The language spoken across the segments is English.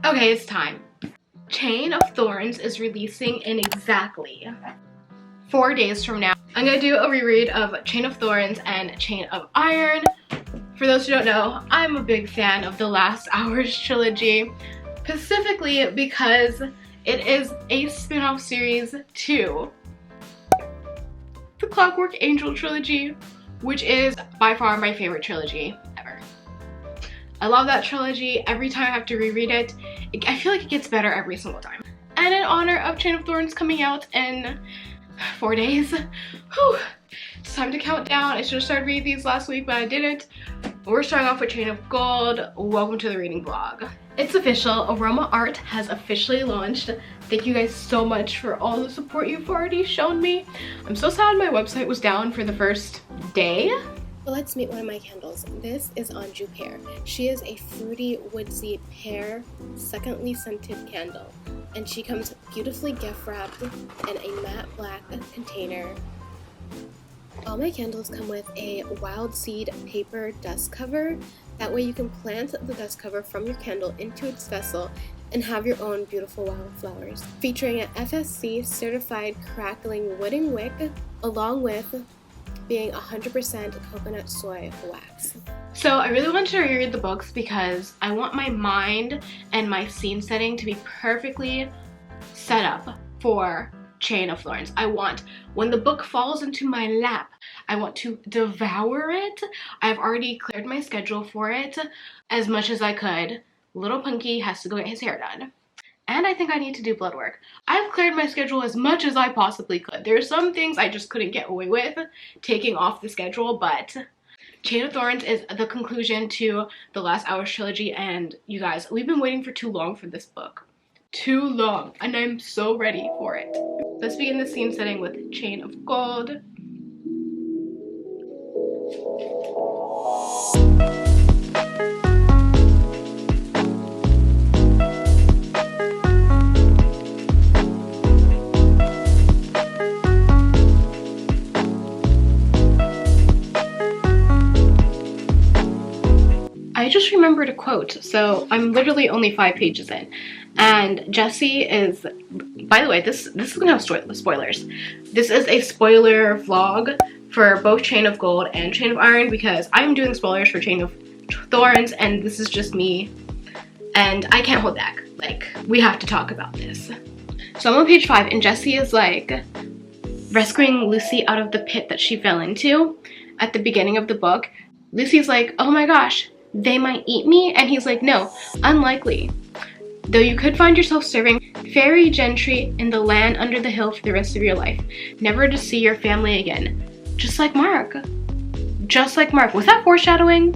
Okay, it's time. Chain of Thorns is releasing in exactly 4 days from now. I'm gonna do a reread of Chain of Thorns and Chain of Iron. For those who don't know, I'm a big fan of the Last Hours trilogy, specifically because it is a spin-off series to the Clockwork Angel trilogy, which is by far my favorite trilogy ever. I love that trilogy. Every time I have to reread it, I feel like it gets better every single time. And in honor of Chain of Thorns coming out in 4 days, whew, it's time to count down. I should have started reading these last week, but I didn't. We're starting off with Chain of Gold. Welcome to the reading vlog. It's official. Aroma art has officially launched. Thank you guys so much for all the support you've already shown me. I'm so sad my website was down for the first day. But let's meet one of my candles. This is Anju Pear. She is a fruity, woodsy pear, secondly scented candle. And she comes beautifully gift wrapped in a matte black container. All my candles come with a wild seed paper dust cover. That way you can plant the dust cover from your candle into its vessel and have your own beautiful wildflowers. Featuring an FSC certified crackling wooden wick, along with being 100% coconut soy wax. So I really wanted to reread the books because I want my mind and my scene setting to be perfectly set up for Chain of Thorns. I want, when the book falls into my lap, I want to devour it. I've already cleared my schedule for it as much as I could. Little Punky has to go get his hair done. And I think I need to do blood work. I've cleared my schedule as much as I possibly could. There are some things I just couldn't get away with taking off the schedule, but Chain of Thorns is the conclusion to the Last Hours trilogy, and you guys, we've been waiting for too long for this book. Too long, and I'm so ready for it. Let's begin the scene setting with Chain of Gold. I just remembered a quote, so I'm literally only 5 pages in, and Jessie is, by the way, this is gonna have spoilers. This is a spoiler vlog for both Chain of Gold and Chain of Iron because I'm doing spoilers for Chain of Thorns, and this is just me, and I can't hold back. Like, we have to talk about this. So I'm on page 5, and Jessie is like rescuing Lucy out of the pit that she fell into at the beginning of the book. Lucy's like, oh my gosh, they might eat me? And he's like, no, unlikely. Though you could find yourself serving fairy gentry in the land under the hill for the rest of your life, never to see your family again. Just like Mark. Just like Mark. Was that foreshadowing?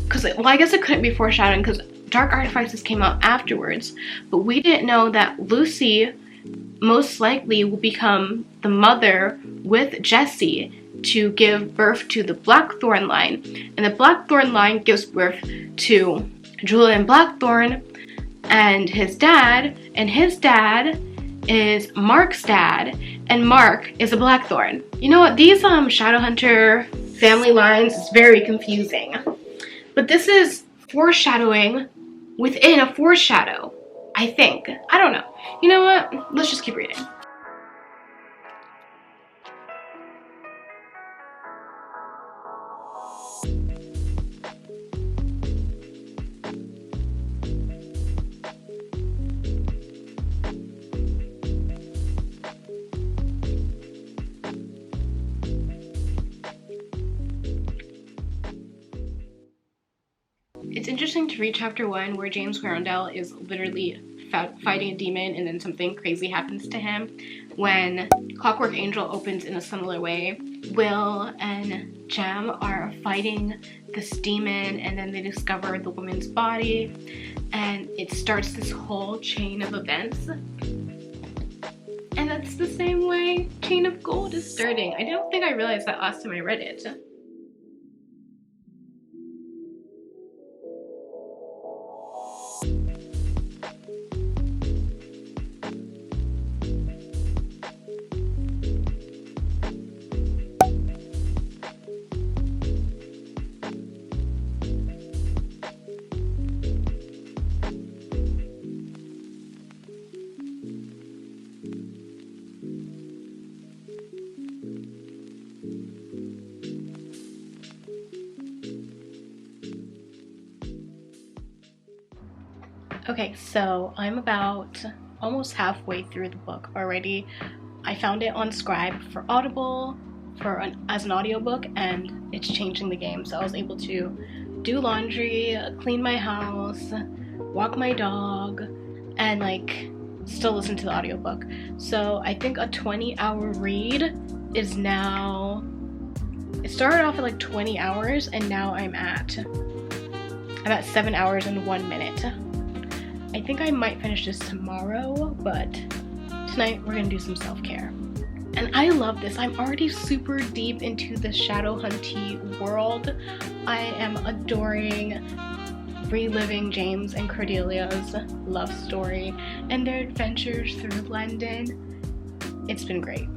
Because, well, I guess it couldn't be foreshadowing because Dark Artifices came out afterwards. But we didn't know that Lucy most likely will become the mother with Jessie to give birth to the Blackthorn line, and the Blackthorn line gives birth to Julian Blackthorn and his dad is Mark's dad, and Mark is a Blackthorn. You know what, these Shadowhunter family lines is very confusing, but this is foreshadowing within a foreshadow, I think. I don't know. You know what, let's just keep reading. It's interesting to read chapter 1 where James Quarrendale is literally fighting a demon and then something crazy happens to him. When Clockwork Angel opens in a similar way, Will and Jem are fighting this demon and then they discover the woman's body and it starts this whole chain of events. And that's the same way Chain of Gold is starting. I don't think I realized that last time I read it. Okay, so I'm about almost halfway through the book already. I found it on Scribe for Audible as an audiobook, and it's changing the game. So I was able to do laundry, clean my house, walk my dog, and like still listen to the audiobook. So I think a 20-hour read is now, it started off at like 20 hours and now I'm at 7 hours and 1 minute. I think I might finish this tomorrow, but tonight we're gonna do some self-care. And I love this. I'm already super deep into the Shadowhunty world. I am adoring reliving James and Cordelia's love story and their adventures through London. It's been great.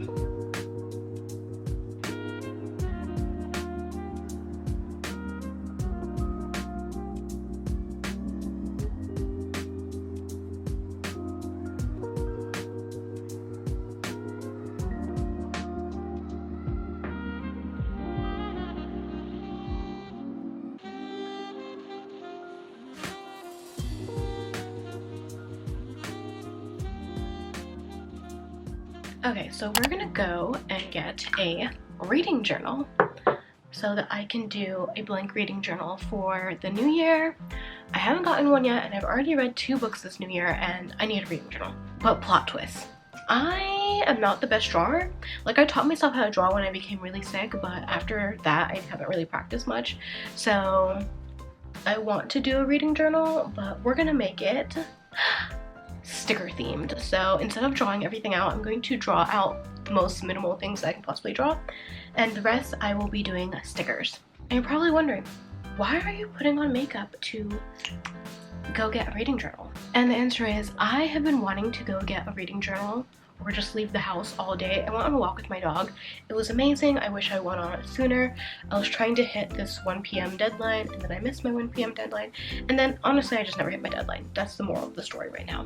Okay, so we're gonna go and get a reading journal so that I can do a blank reading journal for the new year. I haven't gotten one yet, and I've already read 2 books this new year, and I need a reading journal. But plot twist. I am not the best drawer. Like, I taught myself how to draw when I became really sick, but after that I haven't really practiced much. So I want to do a reading journal, but we're gonna make it sticker themed. So instead of drawing everything out, I'm going to draw out the most minimal things I can possibly draw, and the rest I will be doing stickers. And you're probably wondering, why are you putting on makeup to go get a reading journal? And the answer is, I have been wanting to go get a reading journal or just leave the house all day. I went on a walk with my dog. It was amazing. I wish I went on it sooner. I was trying to hit this 1 p.m. deadline, and then I missed my 1 p.m. deadline. And then honestly, I just never hit my deadline. That's the moral of the story right now.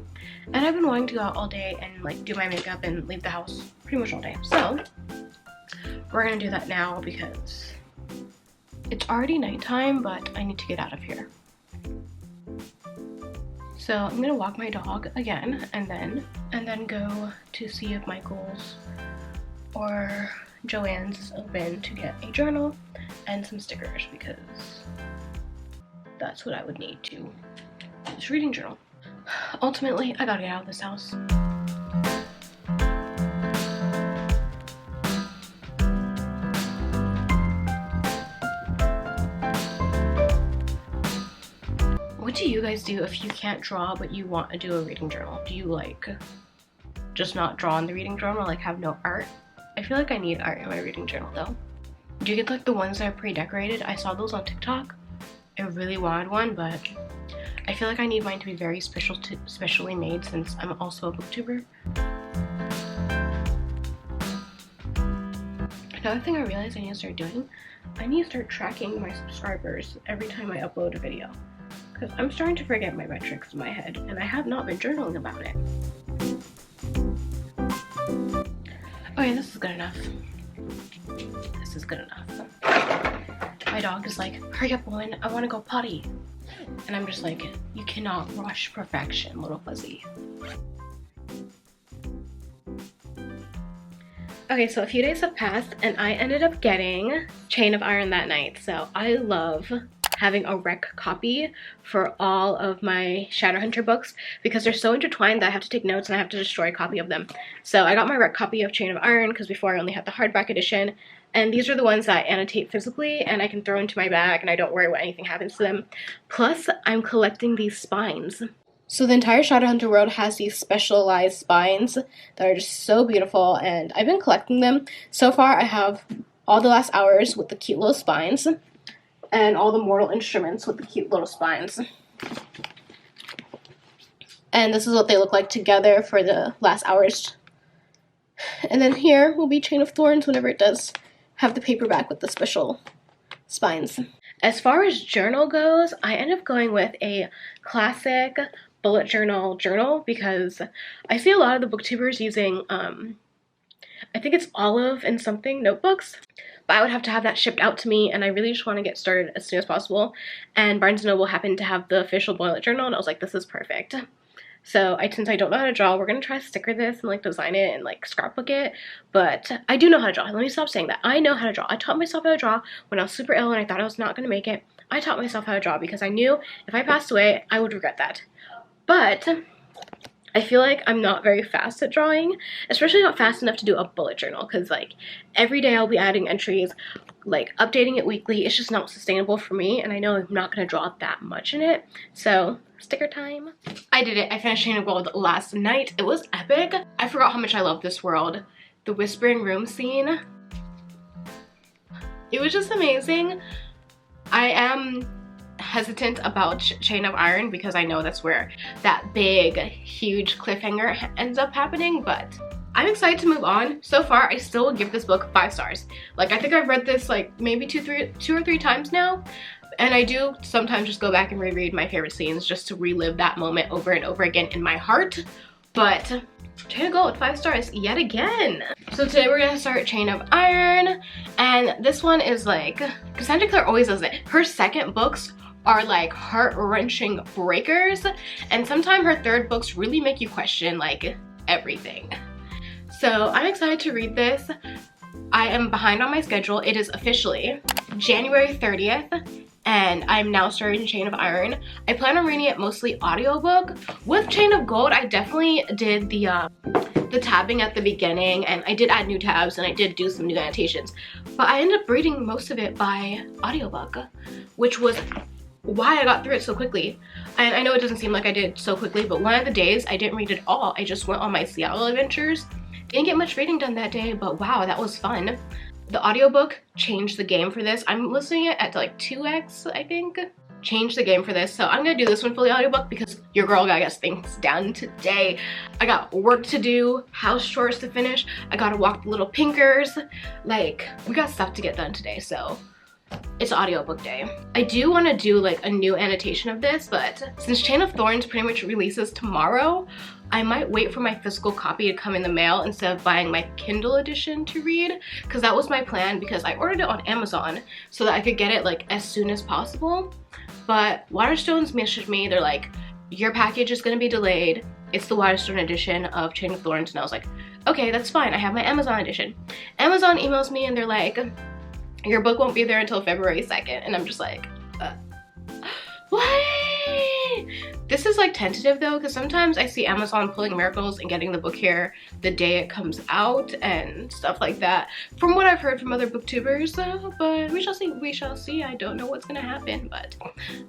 And I've been wanting to go out all day and like do my makeup and leave the house pretty much all day. So we're gonna do that now because it's already nighttime, but I need to get out of here. So I'm gonna walk my dog again and then go to see if Michael's or Joanne's is open to get a journal and some stickers, because that's what I would need to do this reading journal. Ultimately, I gotta get out of this house. What do you guys do if you can't draw but you want to do a reading journal? Do you like just not draw in the reading journal, like have no art? I feel like I need art in my reading journal though. Do you get like the ones that are pre-decorated? I saw those on TikTok. I really wanted one, but I feel like I need mine to be very specially made since I'm also a booktuber. Another thing I realized I need to start doing, I need to start tracking my subscribers every time I upload a video, because I'm starting to forget my metrics in my head, and I have not been journaling about it. Okay, this is good enough. This is good enough. My dog is like, hurry up, woman, I want to go potty. And I'm just like, you cannot rush perfection, little fuzzy. Okay, so a few days have passed, and I ended up getting Chain of Iron that night. So I love having a rec copy for all of my Shadowhunter books because they're so intertwined that I have to take notes and I have to destroy a copy of them. So I got my rec copy of Chain of Iron because before I only had the hardback edition, and these are the ones that I annotate physically and I can throw into my bag and I don't worry what anything happens to them. Plus, I'm collecting these spines. So the entire Shadowhunter world has these specialized spines that are just so beautiful, and I've been collecting them. So far I have all the last hours with the cute little spines, and all the mortal instruments with the cute little spines. And this is what they look like together for the last hours. And then here will be Chain of Thorns whenever it does have the paperback with the special spines. As far as journal goes, I end up going with a classic bullet journal because I see a lot of the booktubers using I think it's olive and something notebooks, but I would have to have that shipped out to me, and I really just want to get started as soon as possible. And Barnes & Noble happened to have the official bullet journal, and I was like, this is perfect. So since I don't know how to draw, we're going to try to sticker this and like design it and like scrapbook it. But I do know how to draw. Let me stop saying that. I know how to draw. I taught myself how to draw when I was super ill and I thought I was not going to make it. I taught myself how to draw because I knew if I passed away, I would regret that. But I feel like I'm not very fast at drawing, especially not fast enough to do a bullet journal, because like every day I'll be adding entries, like updating it weekly. It's just not sustainable for me, and I know I'm not going to draw that much in it. So sticker time. I did it. I finished Chain of Gold last night. It was epic. I forgot how much I love this world. The whispering room scene, it was just amazing. I am hesitant about Chain of Iron because I know that's where that big huge cliffhanger ends up happening, but I'm excited to move on. So far I still give this book 5 stars. Like, I think I've read this like maybe two or three times now, and I do sometimes just go back and reread my favorite scenes just to relive that moment over and over again in my heart. But Chain of Gold, 5 stars yet again. So today we're gonna start Chain of Iron, and this one is like, Cassandra Clare always does it. Her second books are like heart-wrenching breakers, and sometimes her third books really make you question like everything. So I'm excited to read this. I am behind on my schedule. It is officially January 30th, and I'm now starting Chain of Iron. I plan on reading it mostly audiobook. With Chain of Gold, I definitely did the tabbing at the beginning, and I did add new tabs, and I did do some new annotations. But I ended up reading most of it by audiobook, which was why I got through it so quickly. And I know it doesn't seem like I did so quickly, but one of the days I didn't read it all. I just went on my Seattle adventures. Didn't get much reading done that day, but wow, that was fun. The audiobook changed the game for this. I'm listening it at like 2x, I think. Changed the game for this. So I'm gonna do this one fully audiobook because your girl gotta get things done today. I got work to do, house chores to finish. I gotta walk the little pinkers. Like, we got stuff to get done today, so it's audiobook day. I do want to do like a new annotation of this, but since Chain of Thorns pretty much releases tomorrow, I might wait for my physical copy to come in the mail instead of buying my Kindle edition to read, because that was my plan, because I ordered it on Amazon so that I could get it like as soon as possible. But Waterstones messaged me. They're like, your package is going to be delayed. It's the Waterstone edition of Chain of Thorns. And I was like, okay, that's fine. I have my Amazon edition. Amazon emails me and they're like, your book won't be there until February 2nd. And I'm just like, what? This is like tentative though, because sometimes I see Amazon pulling miracles and getting the book here the day it comes out and stuff like that, from what I've heard from other booktubers. But we shall see. I don't know what's gonna happen, but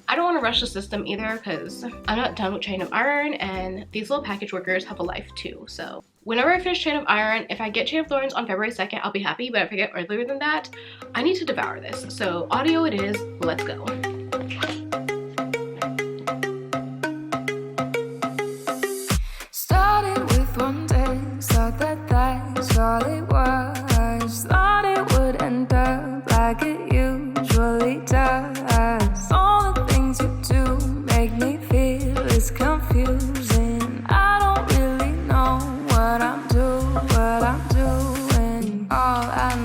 I don't want to rush the system either, because I'm not done with Chain of Iron, and these little package workers have a life too. So whenever I finish Chain of Iron, if I get Chain of Thorns on February 2nd, I'll be happy, but if I get earlier than that, I need to devour this. So audio it is. Let's go. All it was, thought it would end up like it usually does. All the things you do make me feel it's confusing. I don't really know what I'm doing. All I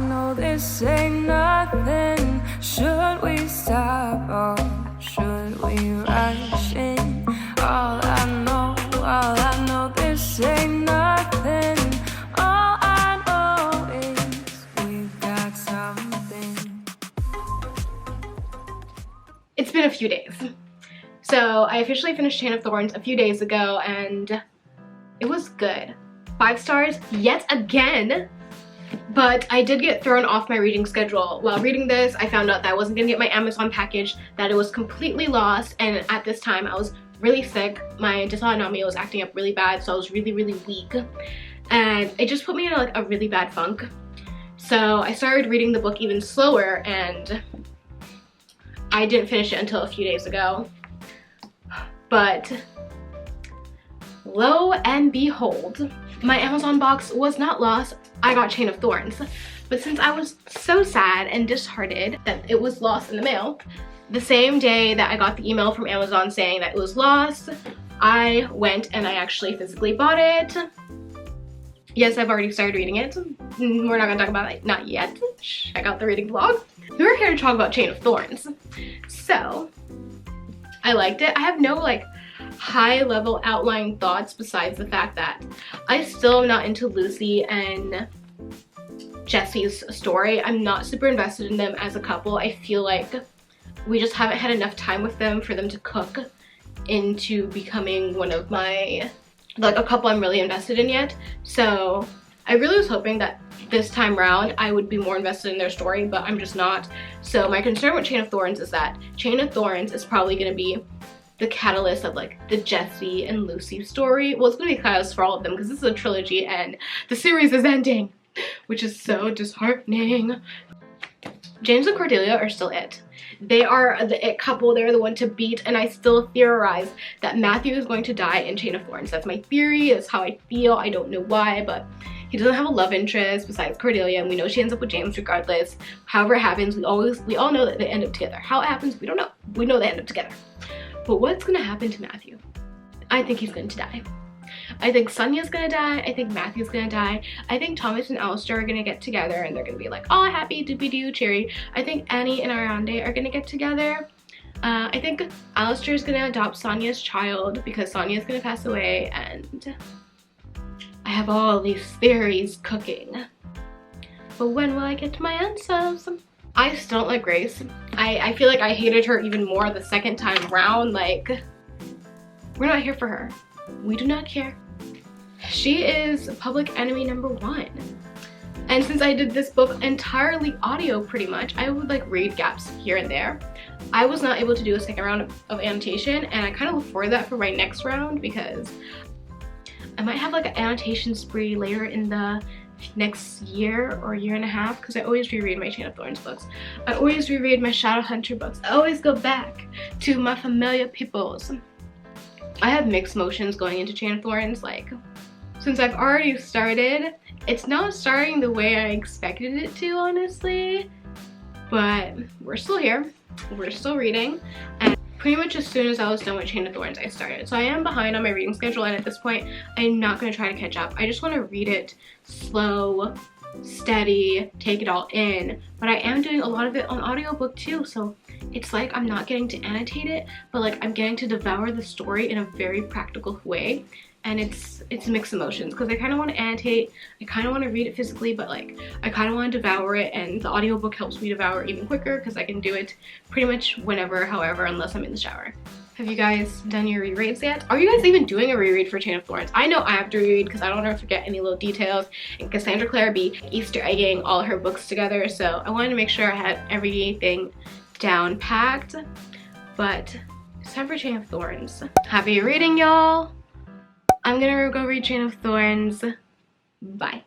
know, this ain't nothing. Should we stop or should we rush in? All I know, this ain't nothing. All I know is we've got something. It's been a few days. So I officially finished Chain of Thorns a few days ago, and it was good. 5 stars yet again. But I did get thrown off my reading schedule. While reading this, I found out that I wasn't gonna get my Amazon package, that it was completely lost, and at this time I was really sick. My dysautonomia was acting up really bad, so I was really weak, and it just put me in like a really bad funk. So I started reading the book even slower, and I didn't finish it until a few days ago. But lo and behold, my Amazon box was not lost. I got Chain of Thorns. But since I was so sad and disheartened that it was lost in the mail, the same day that I got the email from Amazon saying that it was lost, I went and I actually physically bought it. Yes, I've already started reading it. We're not gonna talk about it, not yet. Check out the reading vlog. We're here to talk about Chain of Thorns. So, I liked it. I have no like high level outline thoughts besides the fact that I still am not into Lucy and Jesse's story. I'm not super invested in them as a couple. I feel like we just haven't had enough time with them for them to cook into becoming one of my, like, a couple I'm really invested in yet. So I really was hoping that this time round I would be more invested in their story, but I'm just not. So my concern with Chain of Thorns is that Chain of Thorns is probably going to be the catalyst of like the Jesse and Lucy story. Well, it's going to be a catalyst for all of them because this is a trilogy and the series is ending, which is so disheartening. James and Cordelia are still it. They are the it couple. They're the one to beat, and I still theorize that Matthew is going to die in Chain of Thorns. That's my theory. That's how I feel. I don't know why, but he doesn't have a love interest besides Cordelia, and we know she ends up with James regardless. However it happens, we all know that they end up together. How it happens, we don't know. We know they end up together. But what's gonna happen to Matthew? I think he's going to die. I think Sonya's gonna die. I think Matthew's gonna die. I think Thomas and Alistair are gonna get together and they're gonna be like, oh, happy doopy-doo cherry. I think Annie and Ariande are gonna get together. I think Alistair's gonna adopt Sonya's child because Sonya's gonna pass away, and I have all these theories cooking. But when will I get to my answers? I still don't like Grace. I feel like I hated her even more the second time round. Like, we're not here for her. We do not care. She is public enemy number 1. And since I did this book entirely audio pretty much, I would like read gaps here and there. I was not able to do a second round of annotation, and I kind of look forward to that for my next round because I might have like an annotation spree later in the next year or year and a half, because I always reread my Chain of Thorns books. I always reread my Shadowhunter books. I always go back to my familiar peoples. I have mixed emotions going into Chain of Thorns. Like, since I've already started, it's not starting the way I expected it to, honestly. But we're still here. We're still reading. And pretty much as soon as I was done with Chain of Thorns, I started. So I am behind on my reading schedule, and at this point, I'm not going to try to catch up. I just want to read it slow, steady, take it all in. But I am doing a lot of it on audiobook too, so it's like I'm not getting to annotate it, but like I'm getting to devour the story in a very practical way. And it's mixed emotions because I kind of want to annotate, I kind of want to read it physically, but like I kind of want to devour it, and the audiobook helps me devour it even quicker because I can do it pretty much whenever, however, unless I'm in the shower. Have you guys done your rereads yet? Are you guys even doing a reread for Chain of Thorns? I know I have to reread because I don't want to forget any little details, and Cassandra Clare be Easter egging all her books together, so I wanted to make sure I had everything down packed. But it's time for Chain of Thorns. Happy reading, y'all! I'm gonna go read Chain of Thorns. Bye.